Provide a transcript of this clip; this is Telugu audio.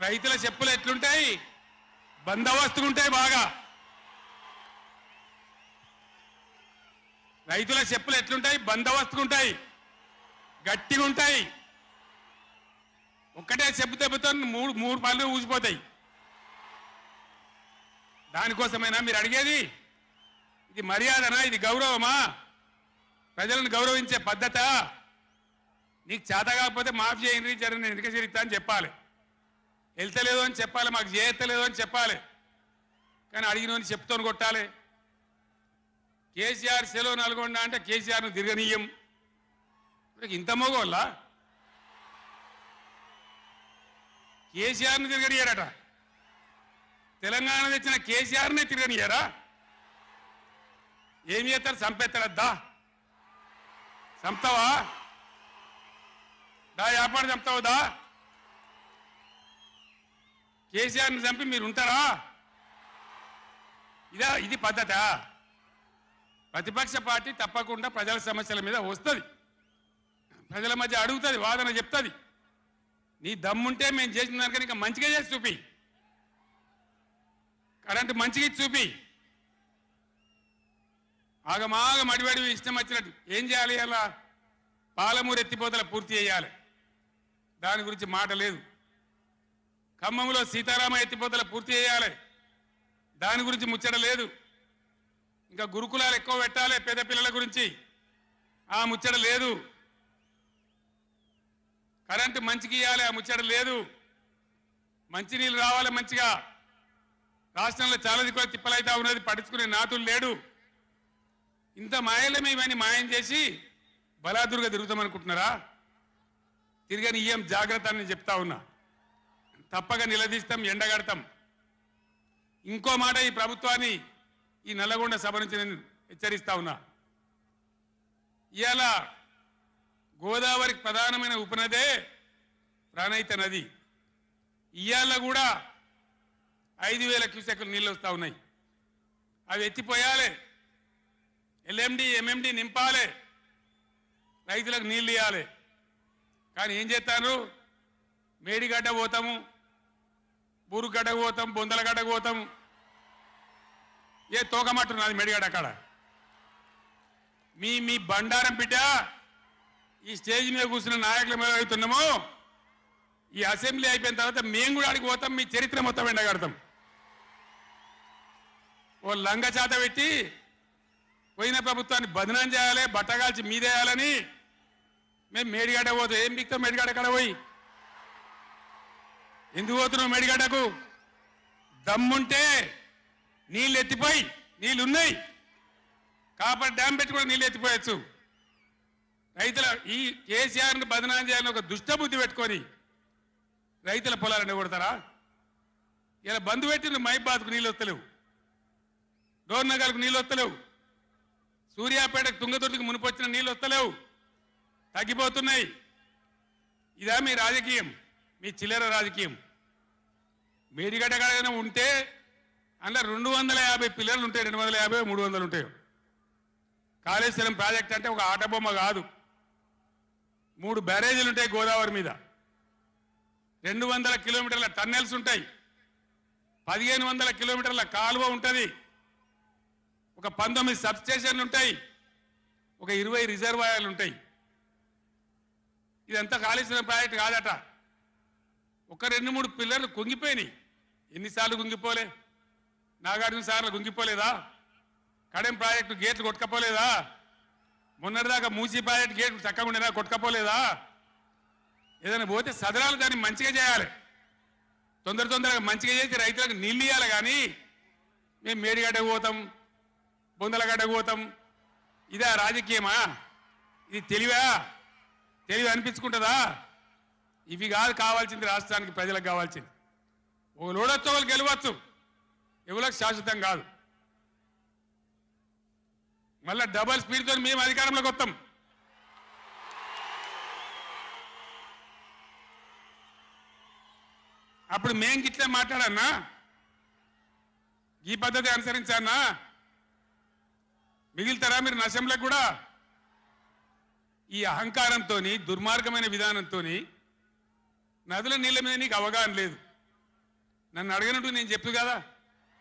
రైతుల చెప్పులు ఎట్లుంటాయి? బందోబస్తుగా ఉంటాయి. బాగా రైతుల చెప్పులు ఎట్లుంటాయి? బందోబస్తుగా ఉంటాయి, గట్టిగా ఉంటాయి. ఒక్కటే చెప్పు దెబ్బతో మూడు పళ్ళు ఊసిపోతాయి. దానికోసమైనా మీరు అడిగేది? ఇది మర్యాదనా? ఇది గౌరవమా? ప్రజలను గౌరవించే పద్ధత? నీకు చేత కాకపోతే మాఫీ చేయండి, జరగని ఎన్నిక చరిత్ర అని చెప్పాలి. వెళ్తలేదు అని చెప్పాలి, మాకు చేయలేదు అని చెప్పాలి. కానీ అడిగినోని చెప్తోని కొట్టాలి. కేసీఆర్ సెలవు నల్గొండ అంటే కేసీఆర్ను తిరగనీయం. ఇంత మోగోళ్ళ కేసీఆర్ను తిరగనియరట. తెలంగాణ తెచ్చిన కేసీఆర్నే తిరగనియరా? ఏమి చేస్తారు? చంపేస్తారద్దా? చంపుతావా? దా వ్యాపారం చంపుతావుదా? కేసీఆర్ని చంపి మీరు ఉంటారా? ఇది పద్ధత? ప్రతిపక్ష పార్టీ తప్పకుండా ప్రజల సమస్యల మీద వస్తుంది, ప్రజల మధ్య అడుగుతుంది, వాదన చెప్తుంది. నీ దమ్ముంటే మేము చేసిన దానికన్నా ఇంకా మంచిగా చేసి చూపి, కరెంటు మంచిగా చూపి. ఆగమాగం అడివడివి ఇష్టం వచ్చినట్టు ఏం చేయాలి? అలా పాలమూరు ఎత్తిపోతల పూర్తి చేయాలి, దాని గురించి మాట లేదు. ఖమ్మంలో సీతారామ ఎత్తిపోతల పూర్తి చేయాలి, దాని గురించి ముచ్చట లేదు. ఇంకా గురుకులాలు ఎక్కువ పెట్టాలి పేద పిల్లల గురించి, ఆ ముచ్చట లేదు. కరెంటు మంచిగా ఇవ్వాలి, ఆ ముచ్చట లేదు. మంచినీళ్ళు రావాలి మంచిగా. రాష్ట్రంలో చాలా దిక్కువ తిప్పలైతా ఉన్నది, పట్టించుకునే నాతులు లేడు. ఇంత మాయలమే ఇవన్నీ మాయం చేసి బలాదురుగా తిరుగుతామనుకుంటున్నారా? తిరగని ఏం జాగ్రత్త అని చెప్తా ఉన్నా. తప్పక నిలదీస్తాం, ఎండగడతాం. ఇంకో మాట, ఈ ప్రభుత్వాన్ని, ఈ నల్లగొండ సభ నుంచి నేను హెచ్చరిస్తా ఉన్నా. ఇవాళ గోదావరికి ప్రధానమైన ఉపనదే ప్రాణహిత నది. ఇవాళ కూడా 5,000 క్యూసెక్లు నీళ్ళు వస్తూ ఉన్నాయి. అవి ఎత్తిపోయాలి, ఎల్ఎండి ఎంఎండి నింపాలి, రైతులకు నీళ్ళు ఇవ్వాలి. కానీ ఏం చేస్తాను? మేడిగడ్డ పోతాము, బూరుగడ్డకు పోతాం, బొందలగడ్డకు పోతాము. ఏ తోకమట్టున్నది మేడిగడ్డ అక్కడ. మీ బండారం బిడ్డ ఈ స్టేజ్ మీద కూర్చున్న నాయకుల మీద అవుతున్నాము. ఈ అసెంబ్లీ అయిపోయిన తర్వాత మేము కూడా అడిగి పోతాం, మీ చరిత్ర మొత్తం ఎండగడతాం. ఓ లంగ చేత పెట్టి పోయిన ప్రభుత్వాన్ని బదనాం చేయాలి, బట్టగాల్చి మీదేయాలని మేము మేడిగడ్డ పోతాం. ఏం బిక్తాం మేడిగడ్డ కాడ పోయి? ఎందుకు పోతున్నావు మేడిగడ్డకు? దమ్ముంటే నీళ్ళు ఎత్తిపోయి, నీళ్ళున్నాయి, కాపర్ డ్యామ్ పెట్టి కూడా నీళ్ళు ఎత్తిపోయచ్చు. రైతుల ఈ కేసీఆర్ని బదనాం చేయాలని ఒక దుష్టబుద్ధి పెట్టుకొని రైతుల పొలాలను కొడతారా? ఇలా బంధు పెట్టిన మైబాద్కు నీళ్ళు వస్తలేవు, డోర్నగర్కు నీళ్ళు వస్తలేవు, సూర్యాపేటకు తుంగతుర్తికి మునిపొచ్చిన నీళ్ళు వస్తలేవు, తగ్గిపోతున్నాయి. ఇదా మీ రాజకీయం? మీ చిల్లర రాజకీయం. మేడిగడ్డ కాడైనా ఉంటే అందులో 250 పిల్లలు ఉంటాయి, 250 300 ఉంటాయి. కాళేశ్వరం ప్రాజెక్ట్ అంటే ఒక ఆటబొమ్మ కాదు. 3 బ్యారేజీలు ఉంటాయి గోదావరి మీద, 200 కిలోమీటర్ల టన్నెల్స్ ఉంటాయి, 1500 కిలోమీటర్ల కాలువ ఉంటుంది, ఒక 19 సబ్స్టేషన్లు ఉంటాయి, ఒక 20 రిజర్వాయర్లు ఉంటాయి. ఇదంతా కాళేశ్వరం ప్రాజెక్ట్ కాదట. ఒక 2-3 పిల్లర్లు కుంగిపోయినాయి. ఎన్నిసార్లు కుంగిపోలే? నాగార్జున సార్లు కుంగిపోలేదా? కడెం ప్రాజెక్టు గేట్లు కొట్టుకపోలేదా? మొన్నటిదాకా మూసీ ప్రాజెక్టు గేట్లు చక్కగా ఉండేదా? కొట్టుకపోలేదా? ఏదైనా పోతే సదరాలు దాన్ని మంచిగా చేయాలి, తొందరగా మంచిగా చేసి రైతులకు నీళ్ళు ఇవ్వాలి. కానీ మేము మేడిగడ్డకు పోతాం, బొందలగడ్డకు పోతాం. ఇదా రాజకీయమా? ఇది తెలివి అనిపించుకుంటుందా? ఇవి కాదు కావాల్సింది, రాష్ట్రానికి ప్రజలకు కావాల్సింది. ఒక లోడొచ్చు, వాళ్ళు గెలవచ్చు, ఎవరికి శాశ్వతం కాదు. మళ్ళా డబల్ స్పీడ్తో మేము అధికారంలోకి వస్తాం. అప్పుడు మేం గిట్లే మాట్లాడన్నా, ఈ పద్ధతి అనుసరించానా? మిగిలితారా మీరు నశంలకు కూడా? ఈ అహంకారంతో, దుర్మార్గమైన విధానంతో నదుల నీళ్ళ మీద నీకు అవగాహన లేదు. నన్ను అడగనట్టు నేను చెప్పు కదా